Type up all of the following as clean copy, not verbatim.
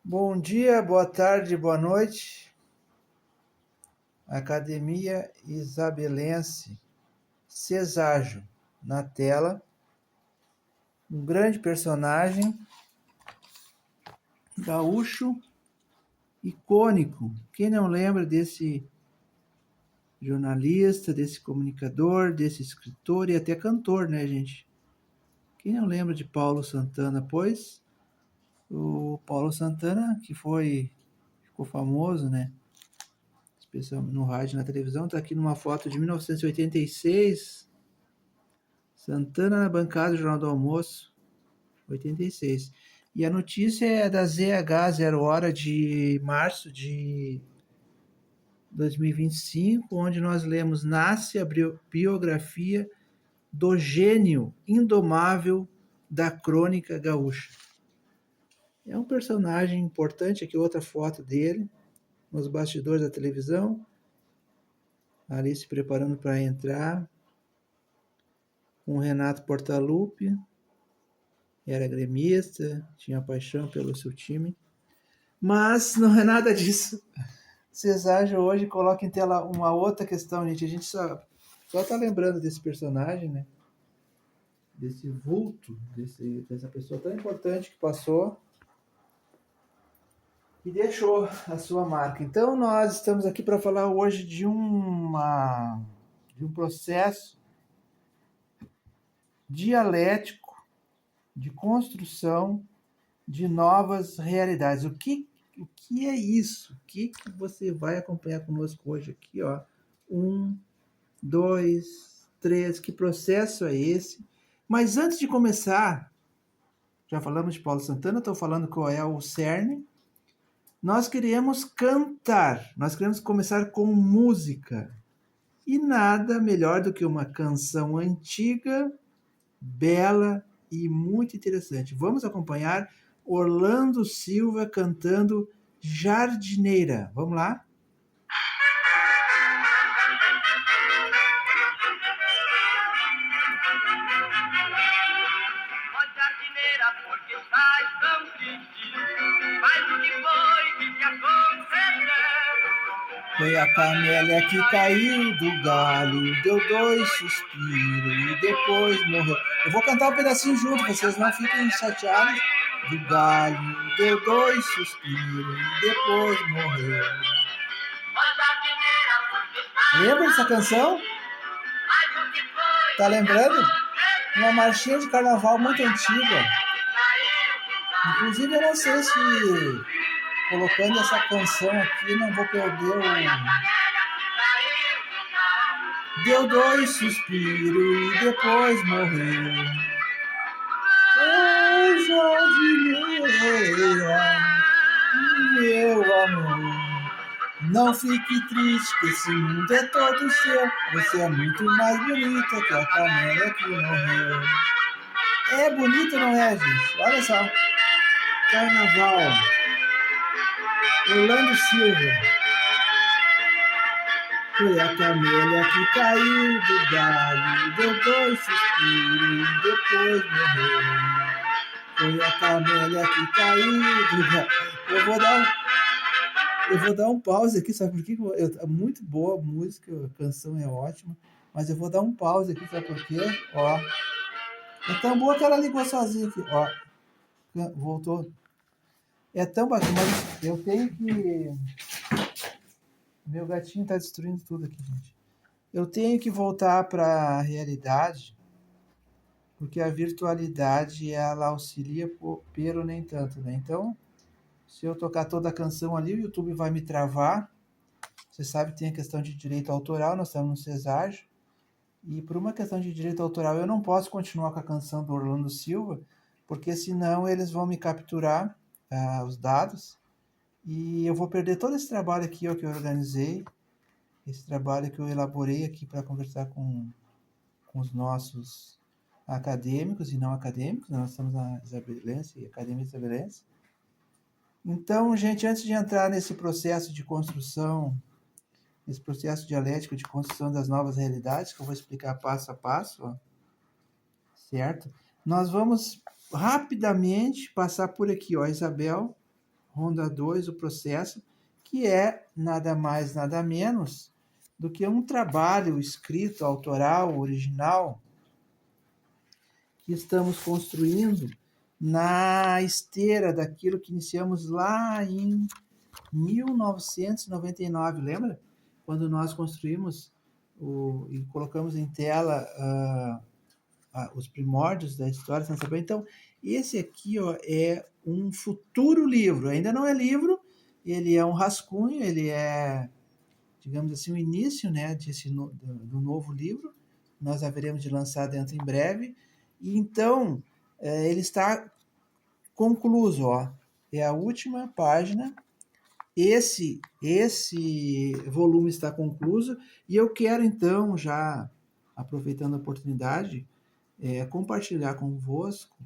Bom dia, boa tarde, boa noite. Academia Isabelense, Ceságio, na tela. Um grande personagem, gaúcho, icônico. Quem não lembra desse jornalista, desse comunicador, desse escritor e até cantor, né, gente? Quem não lembra de Paulo Santana? Pois o Paulo Santana, que ficou famoso, né? Especialmente no rádio e na televisão, está aqui numa foto de 1986. Santana na bancada do Jornal do Almoço, 86. E a notícia é da ZH, Zero Hora, de março de 2025, onde nós lemos: nasce a biografia do gênio indomável da crônica gaúcha. É um personagem importante, aqui outra foto dele, nos bastidores da televisão, ali se preparando para entrar, com o Renato Portaluppi. Era gremista, tinha paixão pelo seu time. Mas não é nada disso. Ceságio hoje coloca em tela uma outra questão, gente. A gente só tá lembrando desse personagem, né? Desse vulto, dessa pessoa tão importante que passou e deixou a sua marca. Então nós estamos aqui para falar hoje de um processo dialético de construção de novas realidades. O que é isso? O que você vai acompanhar conosco hoje aqui, ó? 1, 2, 3, que processo é esse? Mas antes de começar, já falamos de Paulo Santana, estou falando qual é o cerne. Nós queremos cantar, nós queremos começar com música. E nada melhor do que uma canção antiga, bela e muito interessante. Vamos acompanhar Orlando Silva cantando Jardineira. Vamos lá? Ó jardineira, porque estás tão triste? Mas o que foi que te aconteceu? Foi a camélia que caiu do galho, deu 2 suspiros e depois morreu. Eu vou cantar um pedacinho junto, vocês não fiquem chateados. Do galho, deu 2 suspiros e depois morreu. Ó jardineira, porque estás Lembra dessa canção? mas o que foi Tá lembrando? que Uma marchinha de carnaval muito antiga. caiu do galho? Inclusive, eu não sei se colocando essa canção aqui não vou perder o... Camélia que caiu do galho. Deu 2 suspiros e depois morreu. Ô jardineira, meu amor, não fique triste que esse mundo é todo seu. Você é muito mais bonita que a camélia que morreu. É bonito, não é, gente? Olha só. Carnaval. Orlando Silva. Foi a camélia que caiu do galho, deu 2 suspiros e depois morreu. Foi a camélia que caiu do galho. Eu vou dar um pause aqui, sabe por quê? É muito boa a música, a canção é ótima, mas eu vou dar um pause aqui, sabe por quê? Ó. É tão boa que ela ligou sozinha aqui, ó. Voltou. É tão bacana, mas eu tenho que... Meu gatinho tá destruindo tudo aqui, gente. Eu tenho que voltar para a realidade, porque a virtualidade ela auxilia, pero nem tanto, né? Então, se eu tocar toda a canção ali, o YouTube vai me travar. Você sabe que tem a questão de direito autoral, nós estamos no Ceságio, e por uma questão de direito autoral eu não posso continuar com a canção do Orlando Silva, porque senão eles vão me capturar os dados, e eu vou perder todo esse trabalho aqui ó, que eu organizei, esse trabalho que eu elaborei aqui para conversar com os nossos acadêmicos e não acadêmicos, nós estamos na Isabelense, Academia Isabelense. Então, gente, antes de entrar nesse processo de construção, nesse processo dialético de construção das novas realidades, que eu vou explicar passo a passo, ó, certo? Nós vamos rapidamente passar por aqui, ó, Isabel, Ronda 2, o processo, que é nada mais, nada menos do que um trabalho escrito, autoral, original, que estamos construindo na esteira daquilo que iniciamos lá em 1999, lembra? Quando nós construímos e colocamos em tela os primórdios da história Santa Isabel. Então, esse aqui é um futuro livro. Ainda não é livro, ele é um rascunho, ele é, digamos assim, o início, né, do novo livro. Nós haveremos de lançar dentro em breve. E então, ele está concluso, é a última página. Esse volume está concluso e eu quero então, já aproveitando a oportunidade, compartilhar convosco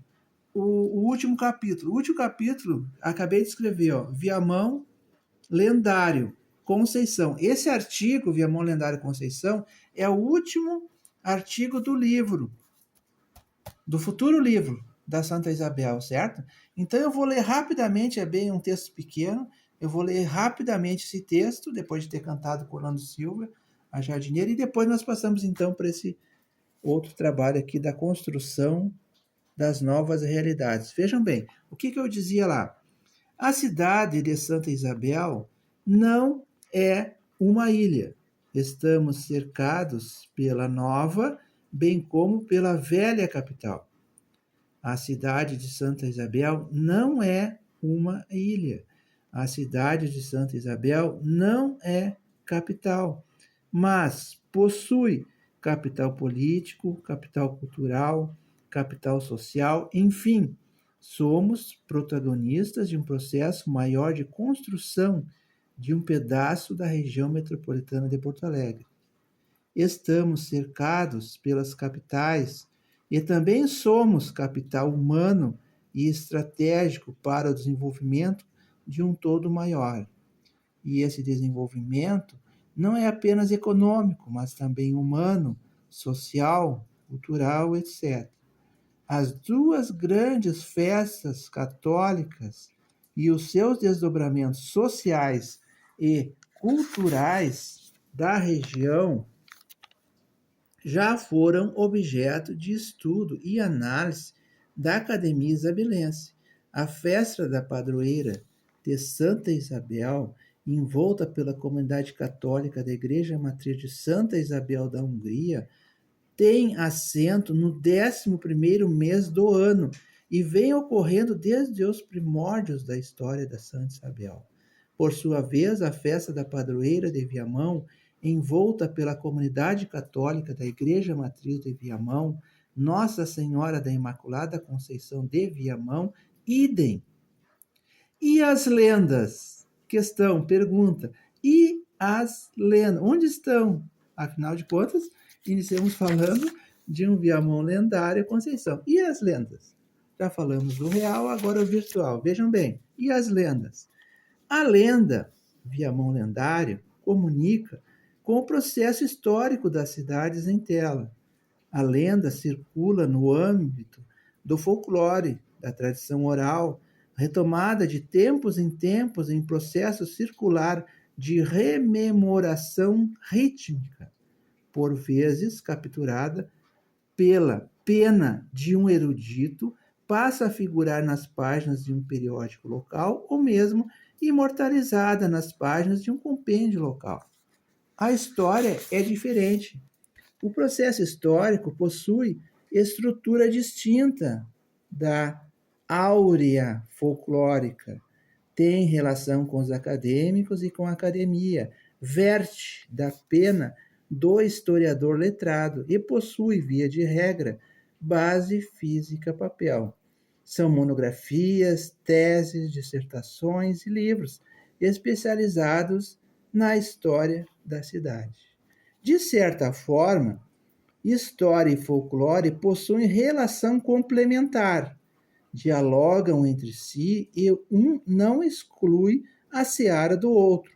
o último capítulo. O último capítulo, acabei de escrever, Viamão Lendário Conceição. Esse artigo, Viamão Lendário Conceição, é o último artigo do livro, do futuro livro da Santa Isabel, certo? Então eu vou ler rapidamente, é bem um texto pequeno, eu vou ler rapidamente esse texto, depois de ter cantado com Orlando Silva, a jardineira, e depois nós passamos então para esse outro trabalho aqui da construção das novas realidades. Vejam bem, o que eu dizia lá? A cidade de Santa Isabel não é uma ilha. Estamos cercados pela nova, bem como pela velha capital. A cidade de Santa Isabel não é uma ilha. A cidade de Santa Isabel não é capital, mas possui capital político, capital cultural, capital social, enfim, somos protagonistas de um processo maior de construção de um pedaço da região metropolitana de Porto Alegre. Estamos cercados pelas capitais e também somos capital humano e estratégico para o desenvolvimento de um todo maior. E esse desenvolvimento não é apenas econômico, mas também humano, social, cultural, etc. As duas grandes festas católicas e os seus desdobramentos sociais e culturais da região já foram objeto de estudo e análise da Academia Isabelense. A festa da padroeira de Santa Isabel, envolta pela comunidade católica da Igreja Matriz de Santa Isabel da Hungria, tem assento no 11º mês do ano e vem ocorrendo desde os primórdios da história da Santa Isabel. Por sua vez, a festa da padroeira de Viamão, envolta pela comunidade católica da Igreja Matriz de Viamão, Nossa Senhora da Imaculada Conceição de Viamão, idem. E as lendas? Questão, pergunta. E as lendas? Onde estão? Afinal de contas, iniciamos falando de um Viamão lendário, Conceição. E as lendas? Já falamos do real, agora o virtual. Vejam bem. E as lendas? A lenda, Viamão lendário, comunica com o processo histórico das cidades em tela. A lenda circula no âmbito do folclore, da tradição oral, retomada de tempos em tempos em processo circular de rememoração rítmica, por vezes capturada pela pena de um erudito, passa a figurar nas páginas de um periódico local ou mesmo imortalizada nas páginas de um compêndio local. A história é diferente. O processo histórico possui estrutura distinta da áurea folclórica, tem relação com os acadêmicos e com a academia, verte da pena do historiador letrado e possui, via de regra, base física papel. São monografias, teses, dissertações e livros especializados na história da cidade. De certa forma, história e folclore possuem relação complementar, dialogam entre si e um não exclui a seara do outro.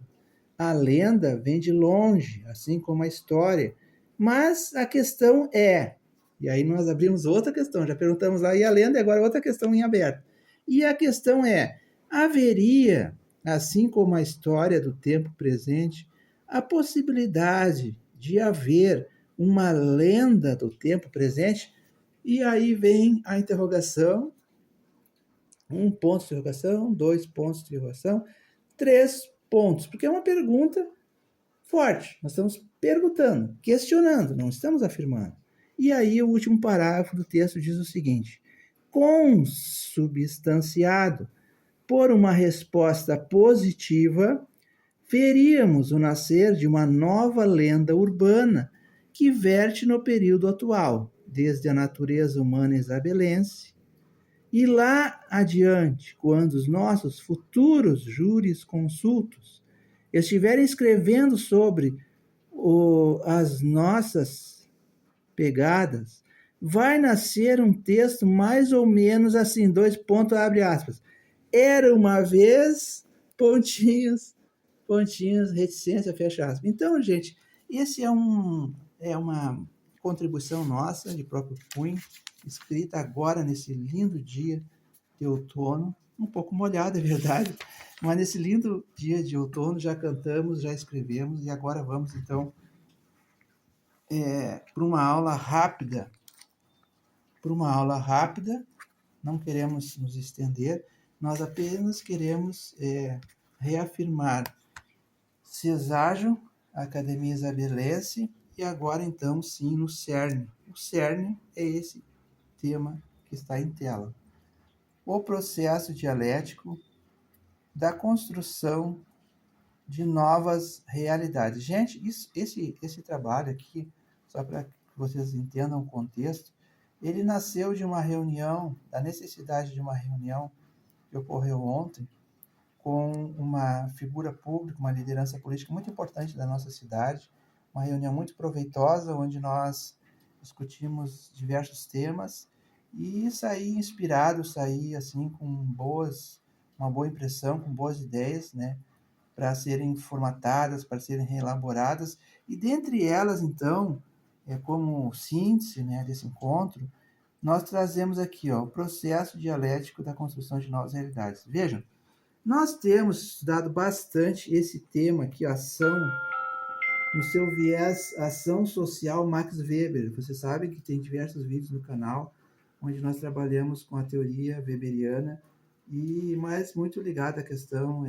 A lenda vem de longe, assim como a história, mas a questão é, e aí nós abrimos outra questão, já perguntamos lá, e a lenda, agora outra questão em aberto. E a questão é, haveria, assim como a história do tempo presente, a possibilidade de haver uma lenda do tempo presente? E aí vem a interrogação, um ponto de interrogação, dois pontos de interrogação, três pontos, porque é uma pergunta forte. Nós estamos perguntando, questionando, não estamos afirmando. E aí o último parágrafo do texto diz o seguinte: consubstanciado por uma resposta positiva, veríamos o nascer de uma nova lenda urbana que verte no período atual, desde a natureza humana isabelense, e lá adiante, quando os nossos futuros jurisconsultos estiverem escrevendo sobre as nossas pegadas, vai nascer um texto mais ou menos assim, dois pontos, abre aspas. Era uma vez, pontinhos, pontinhos, reticência, fecha aspas. Então, gente, esse é uma contribuição nossa, de próprio punho, escrita agora nesse lindo dia de outono, um pouco molhado, é verdade, mas nesse lindo dia de outono já cantamos, já escrevemos, e agora vamos, então, para uma aula rápida. Para uma aula rápida, não queremos nos estender, nós apenas queremos reafirmar Ceságio, a Academia Isabelense, e agora então sim no cerne. O cerne é esse tema que está em tela. O processo dialético da construção de novas realidades. Gente, esse trabalho aqui, só para que vocês entendam o contexto, ele nasceu de uma reunião, da necessidade de uma reunião que ocorreu ontem com uma figura pública, uma liderança política muito importante da nossa cidade, uma reunião muito proveitosa, onde nós discutimos diversos temas e saí inspirado, saí assim com uma boa impressão, com boas ideias, né, para serem formatadas, para serem reelaboradas, e dentre elas, então, como síntese, né, desse encontro, nós trazemos aqui, ó, o processo dialético da construção de novas realidades. Vejam, nós temos estudado bastante esse tema aqui, ação, no seu viés ação social Max Weber. Você sabe que tem diversos vídeos no canal onde nós trabalhamos com a teoria weberiana, mas muito ligado à questão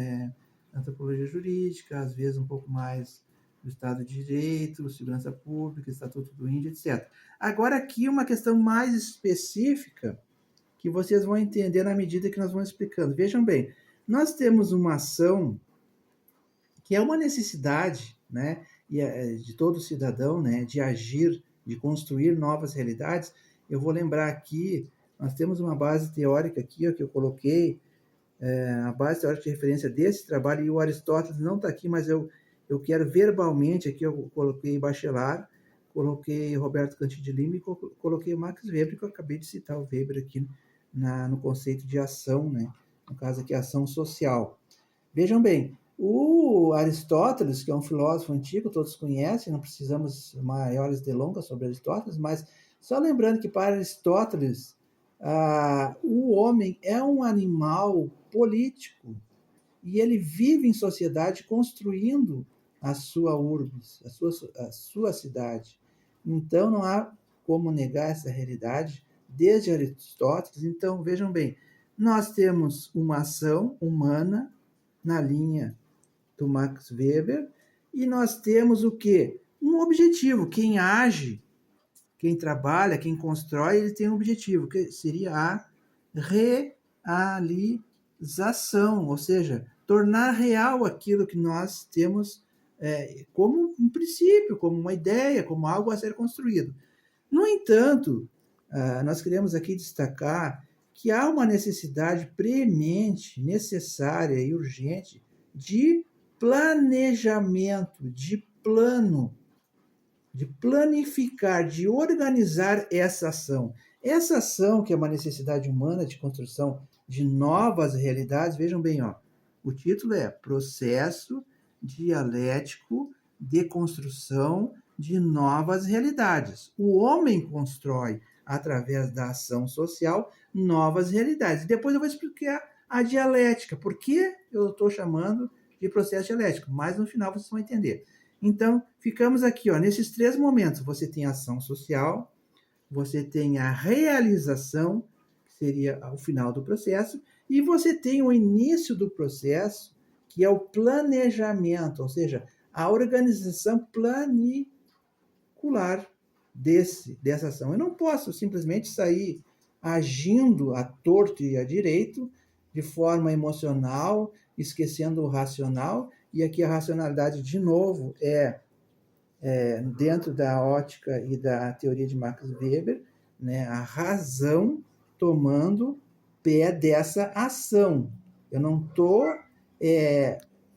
antropologia jurídica, às vezes um pouco mais do Estado de Direito, segurança pública, Estatuto do Índio, etc. Agora aqui uma questão mais específica que vocês vão entender na medida que nós vamos explicando. Vejam bem, nós temos uma ação que é uma necessidade, né, de todo cidadão, né, de agir, de construir novas realidades. Eu vou lembrar aqui, nós temos uma base teórica aqui, ó, que eu coloquei, a base teórica de referência desse trabalho, e o Aristóteles não está aqui, mas eu quero verbalmente, aqui eu coloquei Bachelard, coloquei Roberto Canty de Lima e coloquei o Max Weber, que eu acabei de citar o Weber aqui no conceito de ação, né? No caso aqui, ação social. Vejam bem, o Aristóteles, que é um filósofo antigo, todos conhecem, não precisamos maiores delongas sobre Aristóteles, mas só lembrando que para Aristóteles, o homem é um animal político e ele vive em sociedade construindo a sua urbis, a sua cidade. Então não há como negar essa realidade desde Aristóteles. Então vejam bem, nós temos uma ação humana na linha do Max Weber e nós temos o quê? Um objetivo. Quem age, quem trabalha, quem constrói, ele tem um objetivo, que seria a realização, ou seja, tornar real aquilo que nós temos como um princípio, como uma ideia, como algo a ser construído. No entanto, nós queremos aqui destacar que há uma necessidade premente, necessária e urgente de planejamento, de plano, de planificar, de organizar essa ação. Essa ação, que é uma necessidade humana de construção de novas realidades, vejam bem, ó, o título é Processo Dialético de Construção de Novas Realidades. O homem constrói, através da ação social, novas realidades. Depois eu vou explicar a dialética. Por que eu estou chamando de processo dialético? Mas no final vocês vão entender. Então, ficamos aqui, ó, nesses 3 momentos. Você tem a ação social, você tem a realização, que seria o final do processo, e você tem o início do processo, que é o planejamento, ou seja, a organização planicular dessa ação. Eu não posso simplesmente sair agindo à torto e à direito, de forma emocional, esquecendo o racional, e aqui a racionalidade, de novo, dentro da ótica e da teoria de Max Weber, né, a razão tomando pé dessa ação. Eu não estou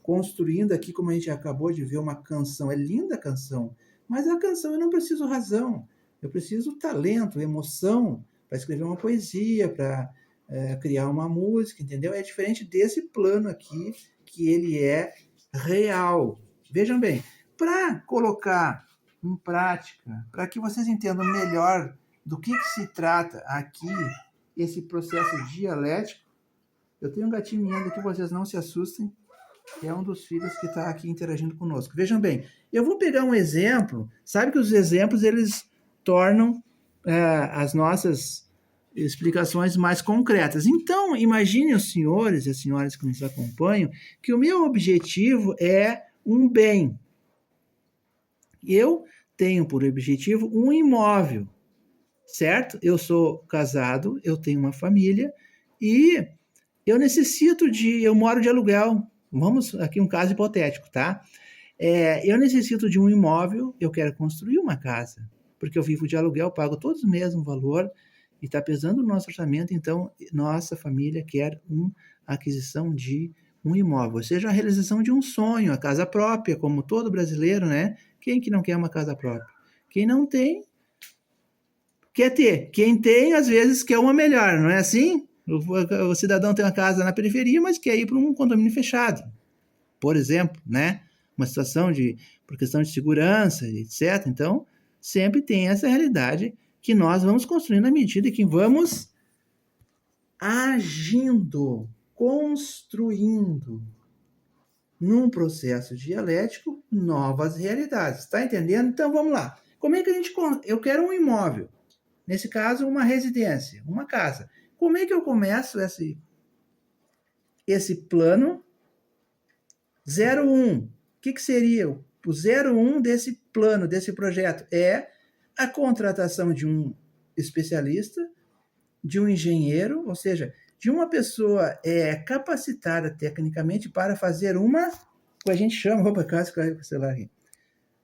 construindo aqui, como a gente acabou de ver, uma canção. É linda a canção, mas a canção eu não preciso razão. Eu preciso talento, emoção para escrever uma poesia, para criar uma música, entendeu? É diferente desse plano aqui, que ele é real. Vejam bem, para colocar em prática, para que vocês entendam melhor do que se trata aqui esse processo dialético, eu tenho um gatinho miando aqui, vocês não se assustem, que é um dos filhos que está aqui interagindo conosco. Vejam bem, eu vou pegar um exemplo, sabe que os exemplos eles tornam as nossas explicações mais concretas. Então, imagine os senhores e as senhoras que nos acompanham, que o meu objetivo é um bem. Eu tenho por objetivo um imóvel, certo? Eu sou casado, eu tenho uma família e eu moro de aluguel. Vamos aqui um caso hipotético, tá? Eu necessito de um imóvel, eu quero construir uma casa, porque eu vivo de aluguel, pago todos os meses um valor e está pesando no nosso orçamento, então nossa família quer uma aquisição de um imóvel, ou seja, a realização de um sonho, a casa própria, como todo brasileiro, né? Quem que não quer uma casa própria? Quem não tem, quer ter. Quem tem, às vezes, quer uma melhor, não é assim? O cidadão tem uma casa na periferia, mas quer ir para um condomínio fechado, por exemplo, né? Uma situação por questão de segurança, etc. Então, sempre tem essa realidade que nós vamos construindo à medida que vamos agindo, construindo num processo dialético novas realidades. Está entendendo? Então, vamos lá. Como é que eu quero um imóvel. Nesse caso, uma residência, uma casa. Como é que eu começo esse plano 01? O que seria o 01 desse plano, desse projeto? É a contratação de um especialista, de um engenheiro, ou seja, de uma pessoa capacitada tecnicamente para fazer uma, que a gente chama, opa, quase caiu com o celular aqui.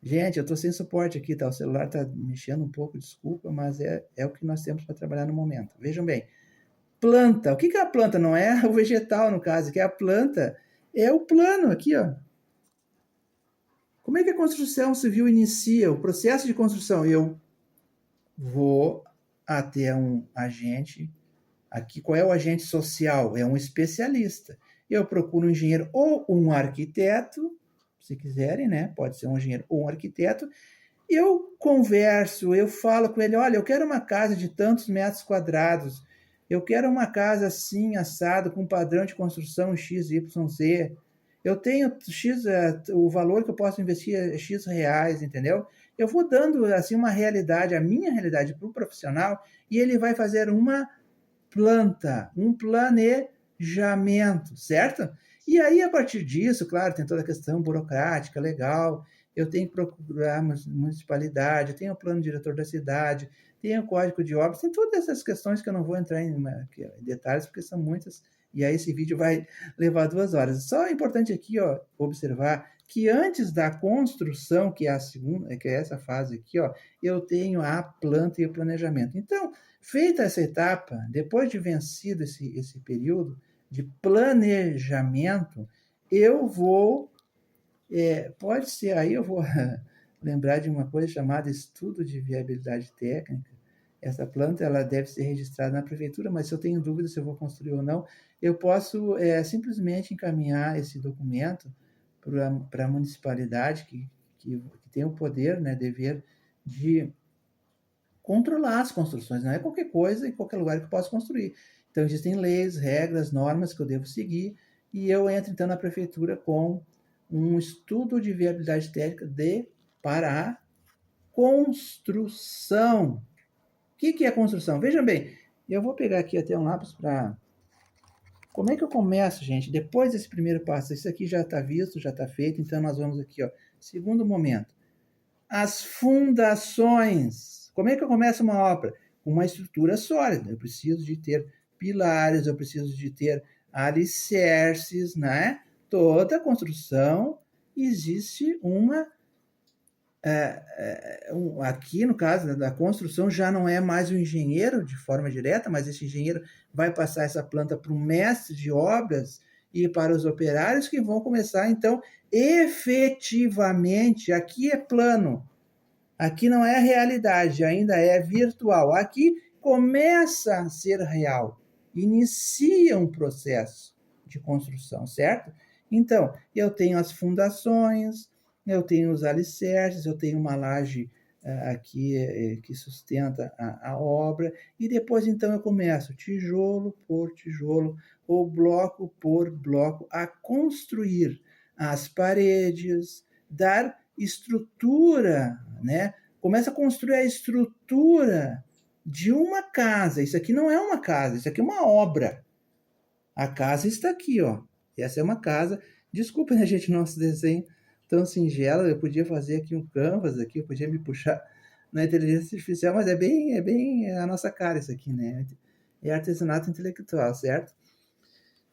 Gente, eu estou sem suporte aqui, tá? O celular está mexendo um pouco, desculpa, mas é o que nós temos para trabalhar no momento. Vejam bem, planta. O que é a planta? Não é o vegetal, no caso, que é a planta. É o plano aqui, ó. Como é que a construção civil inicia? O processo de construção. Eu vou até um agente. Aqui, qual é o agente social? É um especialista. Eu procuro um engenheiro ou um arquiteto, se quiserem, né? Pode ser um engenheiro ou um arquiteto. Eu converso, eu falo com ele, olha, eu quero uma casa de tantos metros quadrados, eu quero uma casa assim, assado, com padrão de construção XYZ, eu tenho X, o valor que eu posso investir é X reais, entendeu? Eu vou dando assim uma realidade, a minha realidade para o profissional, e ele vai fazer uma planta, um planejamento, certo? E aí, a partir disso, claro, tem toda a questão burocrática, legal, eu tenho que procurar a municipalidade, eu tenho o plano diretor da cidade, tenho o código de obras, tem todas essas questões que eu não vou entrar em detalhes, porque são muitas, e aí esse vídeo vai levar 2 horas. Só é importante aqui, ó, observar que antes da construção, que é a segunda, que é essa fase aqui, ó, eu tenho a planta e o planejamento. Então, feita essa etapa, depois de vencido esse período de planejamento, eu vou, pode ser, aí eu vou lembrar de uma coisa chamada estudo de viabilidade técnica. Essa planta ela deve ser registrada na prefeitura, mas se eu tenho dúvida se eu vou construir ou não, eu posso simplesmente encaminhar esse documento para a municipalidade que tem o poder, né, dever de controlar as construções, não é qualquer coisa em qualquer lugar que eu possa construir. Então, existem leis, regras, normas que eu devo seguir, e eu entro, então, na prefeitura com um estudo de viabilidade técnica para a construção. O que é construção? Veja bem, eu vou pegar aqui até um lápis para... Como é que eu começo, gente? Depois desse primeiro passo, isso aqui já está visto, já está feito, então nós vamos aqui, ó. Segundo momento, as fundações. Como é que eu começo uma obra? Com uma estrutura sólida. Eu preciso de ter pilares, eu preciso de ter alicerces, né? Toda construção existe uma... aqui, no caso da construção, já não é mais o engenheiro de forma direta, mas esse engenheiro vai passar essa planta para o mestre de obras e para os operários que vão começar, então, efetivamente, aqui é plano, aqui não é realidade, ainda é virtual. Aqui começa a ser real, inicia um processo de construção, certo? Então, eu tenho as fundações, eu tenho os alicerces, eu tenho uma laje aqui que sustenta a obra, e depois então eu começo tijolo por tijolo, ou bloco por bloco, a construir as paredes, dar estrutura, né? Começa a construir a estrutura de uma casa. Isso aqui não é uma casa, isso aqui é uma obra. A casa está aqui, ó. Essa é uma casa. Desculpa, né, gente, nosso desenho tão singelo. Eu podia fazer aqui um canvas aqui, eu podia me puxar na inteligência artificial, mas é bem a nossa cara isso aqui, né? É artesanato intelectual, certo?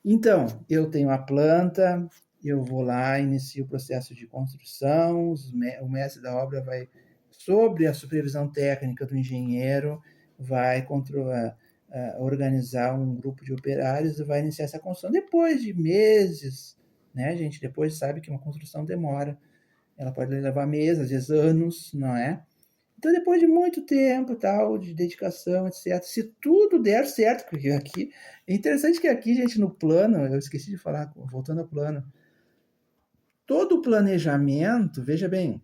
Então, eu tenho a planta, eu vou lá, inicio o processo de construção, o mestre da obra vai, sobre a supervisão técnica do engenheiro, vai organizar um grupo de operários e vai iniciar essa construção. Depois de meses, né, gente? Depois sabe que uma construção demora, ela pode levar meses, às vezes anos, não é? Então, depois de muito tempo, tal, de dedicação, etc., se tudo der certo, porque aqui, é interessante que aqui, gente, no plano, eu esqueci de falar, voltando ao plano, todo o planejamento, veja bem,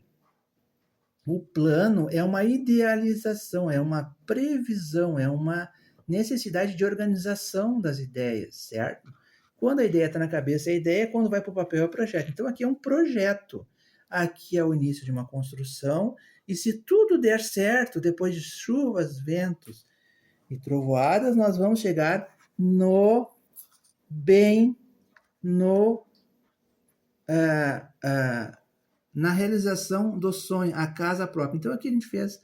o plano é uma idealização, é uma previsão, é uma necessidade de organização das ideias, certo? Quando a ideia está na cabeça, a ideia, quando vai para o papel, é o projeto. Então, aqui é um projeto. Aqui é o início de uma construção, e se tudo der certo, depois de chuvas, ventos e trovoadas, nós vamos chegar no bem, no na realização do sonho, a casa própria. Então, aqui a gente fez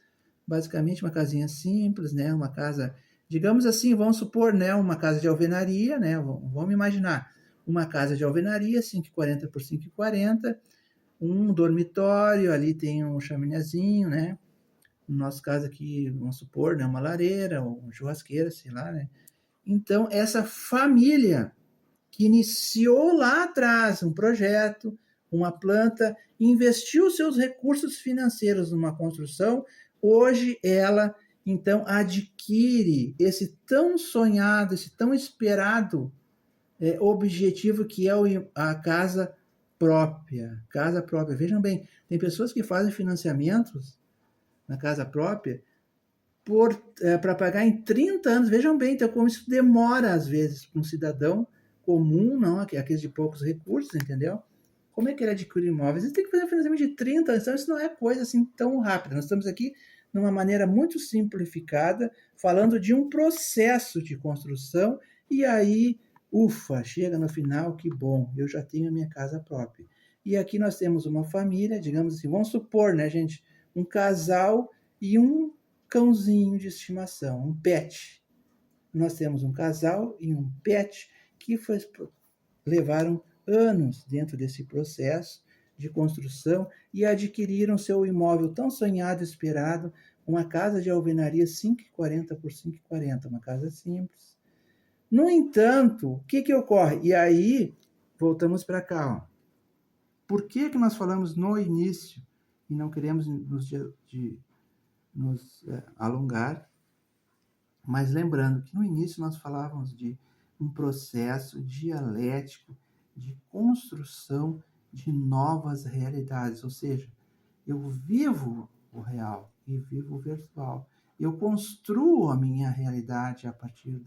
basicamente uma casinha simples, né? Uma casa, digamos assim, vamos supor, né? Uma casa de alvenaria, né? Vamos imaginar uma casa de alvenaria, 5,40 por 5,40, um dormitório, ali tem um chaminézinho, né? No nosso caso aqui, vamos supor, né? Uma lareira, ou uma churrasqueira, sei lá, né? Então, essa família que iniciou lá atrás um projeto, uma planta, investiu seus recursos financeiros numa construção, hoje ela então adquire esse tão sonhado, esse tão esperado objetivo que é a casa própria. Casa própria. Vejam bem, tem pessoas que fazem financiamentos na casa própria para pagar em 30 anos. Vejam bem, então como isso demora às vezes para um cidadão comum, não aqueles de poucos recursos, entendeu? Como é que ele adquire imóveis? Ele tem que fazer um financiamento de 30 anos, então isso não é coisa assim tão rápida. Nós estamos aqui numa maneira muito simplificada, falando de um processo de construção, e aí, ufa, chega no final, que bom, eu já tenho a minha casa própria. E aqui nós temos uma família, digamos assim, vamos supor, né, gente, um casal e um cãozinho de estimação, um pet. Nós temos um casal e um pet que levaram anos dentro desse processo de construção e adquiriram seu imóvel tão sonhado e esperado, uma casa de alvenaria 5,40 por 5,40, uma casa simples. No entanto, o que ocorre? E aí, voltamos para cá. Ó. Por que nós falamos no início e não queremos nos alongar? Mas lembrando que no início nós falávamos de um processo dialético de construção de novas realidades, ou seja, eu vivo o real e vivo o virtual. Eu construo a minha realidade a partir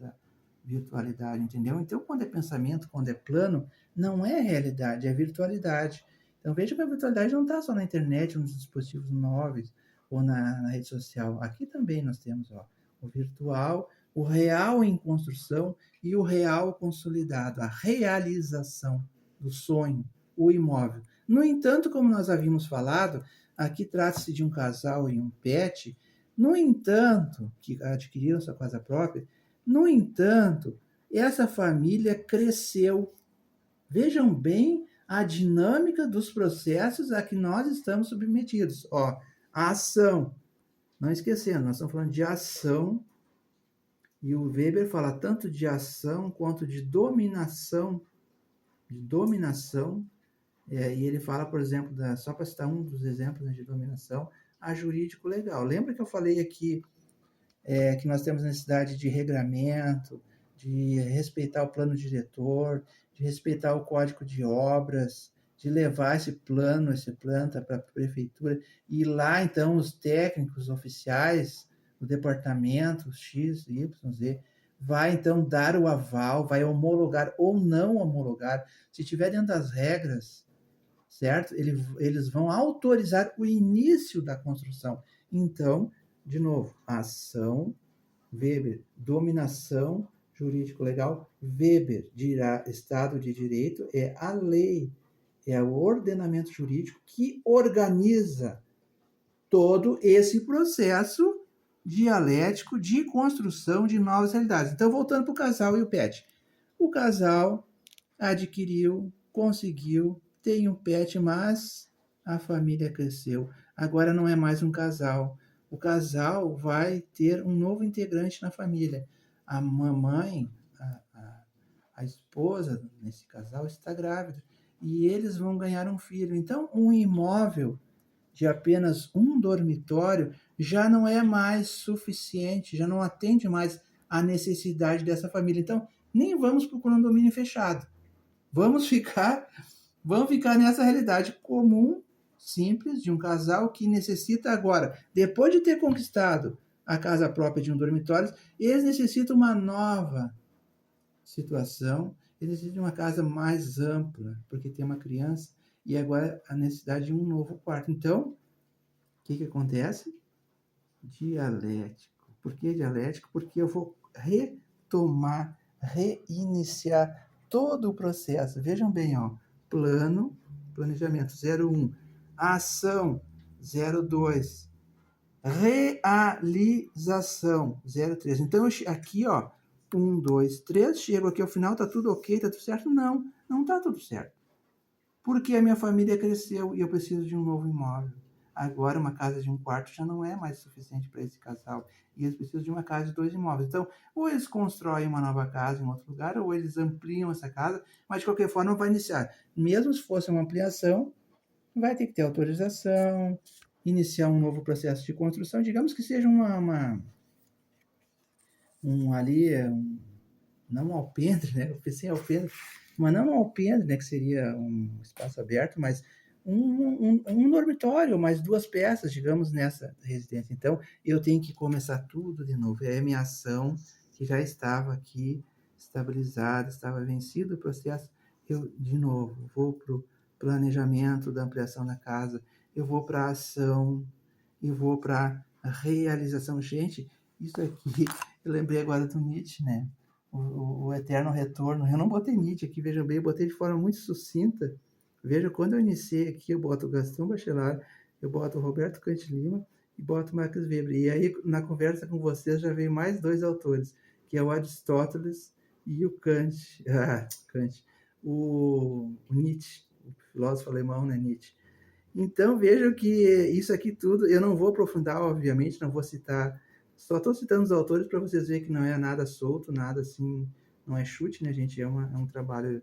virtualidade, entendeu? Então, quando é pensamento, quando é plano, não é realidade, é virtualidade. Então, veja que a virtualidade não está só na internet, nos dispositivos móveis ou na rede social. Aqui também nós temos o virtual, o real em construção e o real consolidado, a realização do sonho, o imóvel. No entanto, como nós havíamos falado, aqui trata-se de um casal e um pet, no entanto, que adquiriram sua casa própria, no entanto, essa família cresceu. Vejam bem a dinâmica dos processos a que nós estamos submetidos. Ó, a ação. Não esquecendo, nós estamos falando de ação, e o Weber fala tanto de ação quanto de dominação. E ele fala, por exemplo, só para citar um dos exemplos, né, de dominação, a jurídico legal. Lembra que eu falei aqui que nós temos necessidade de regramento, de respeitar o plano diretor, de respeitar o código de obras, de levar esse planta para a prefeitura, e lá então os técnicos oficiais do departamento X, Y, Z, vai então dar o aval, vai homologar ou não homologar, se estiver dentro das regras, certo? Eles vão autorizar o início da construção. Então, de novo, ação, Weber, dominação jurídico-legal, Weber, Estado de Direito, é a lei, é o ordenamento jurídico que organiza todo esse processo dialético de construção de novas realidades. Então, voltando para o casal e o pet. O casal adquiriu, conseguiu, tem um pet, mas a família cresceu. Agora não é mais um casal. O casal vai ter um novo integrante na família. A mamãe, a esposa nesse casal está grávida. E eles vão ganhar um filho. Então, um imóvel de apenas um dormitório já não é mais suficiente, já não atende mais à necessidade dessa família. Então, nem vamos para o condomínio fechado. Vamos ficar nessa realidade comum, simples, de um casal que necessita agora, depois de ter conquistado a casa própria de um dormitório, eles necessitam uma nova situação, eles necessitam de uma casa mais ampla, porque tem uma criança, e agora a necessidade de um novo quarto. Então, o que acontece? Dialético. Por que dialético? Porque eu vou retomar, reiniciar todo o processo. Vejam bem, planejamento 01, ação 02, realização 03. Então, aqui, 1, 2, 3, chego aqui ao final, tá tudo ok, tá tudo certo? Não, não tá tudo certo. Porque a minha família cresceu e eu preciso de um novo imóvel. Agora, uma casa de um quarto já não é mais suficiente para esse casal. E eles precisam de uma casa de 2 imóveis. Então, ou eles constroem uma nova casa em outro lugar, ou eles ampliam essa casa, mas de qualquer forma vai iniciar. Mesmo se fosse uma ampliação, vai ter que ter autorização, iniciar um novo processo de construção. Digamos que seja não um alpendre, né? Eu pensei em alpendre, mas não um alpendre, né? Que seria um espaço aberto, mas um dormitório, mais 2 peças, digamos, nessa residência. Então, eu tenho que começar tudo de novo. É a minha ação, que já estava aqui estabilizada, estava vencido o processo. Eu, de novo, vou para o planejamento da ampliação da casa, eu vou para a ação, e vou para a realização. Gente, isso aqui, eu lembrei agora do Nietzsche, né? O eterno retorno. Eu não botei Nietzsche aqui, vejam bem, eu botei de forma muito sucinta. Veja, quando eu iniciei aqui, eu boto o Gaston Bachelard, eu boto o Roberto Cante Lima e boto o Max Weber. E aí, na conversa com vocês, já veio mais 2 autores, que é o Aristóteles e o Kant. O Nietzsche, o filósofo alemão, né, Nietzsche. Então, vejam que isso aqui tudo, eu não vou aprofundar, obviamente, não vou citar, só estou citando os autores para vocês verem que não é nada solto, nada assim, não é chute, né, gente? É um trabalho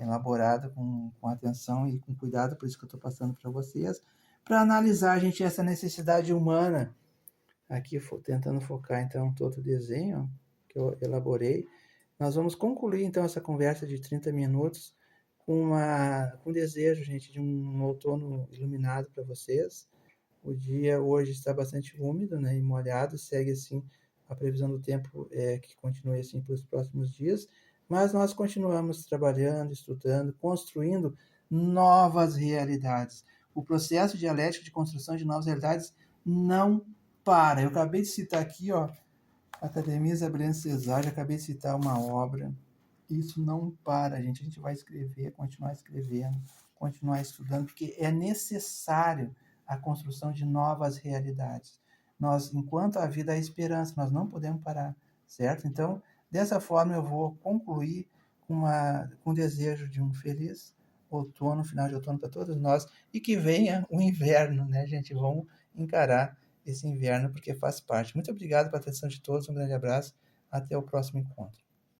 elaborado com atenção e com cuidado, por isso que eu estou passando para vocês, para analisar, gente, essa necessidade humana. Aqui, tentando focar, então, todo o desenho que eu elaborei. Nós vamos concluir, então, essa conversa de 30 minutos com desejo, gente, de um outono iluminado para vocês. O dia hoje está bastante úmido, né, e molhado, segue assim a previsão do tempo é que continue assim pelos próximos dias, mas nós continuamos trabalhando, estudando, construindo novas realidades. O processo dialético de construção de novas realidades não para. Eu acabei de citar aqui, ó, Academia Isabeliana Cesário, acabei de citar uma obra. Isso não para, gente. A gente vai escrever, continuar escrevendo, continuar estudando, porque é necessário a construção de novas realidades. Nós, enquanto a vida há esperança, nós não podemos parar, certo? Então, dessa forma, eu vou concluir com o desejo de um feliz outono, final de outono para todos nós, e que venha o inverno, né, gente? Vamos encarar esse inverno, porque faz parte. Muito obrigado pela atenção de todos, um grande abraço, até o próximo encontro.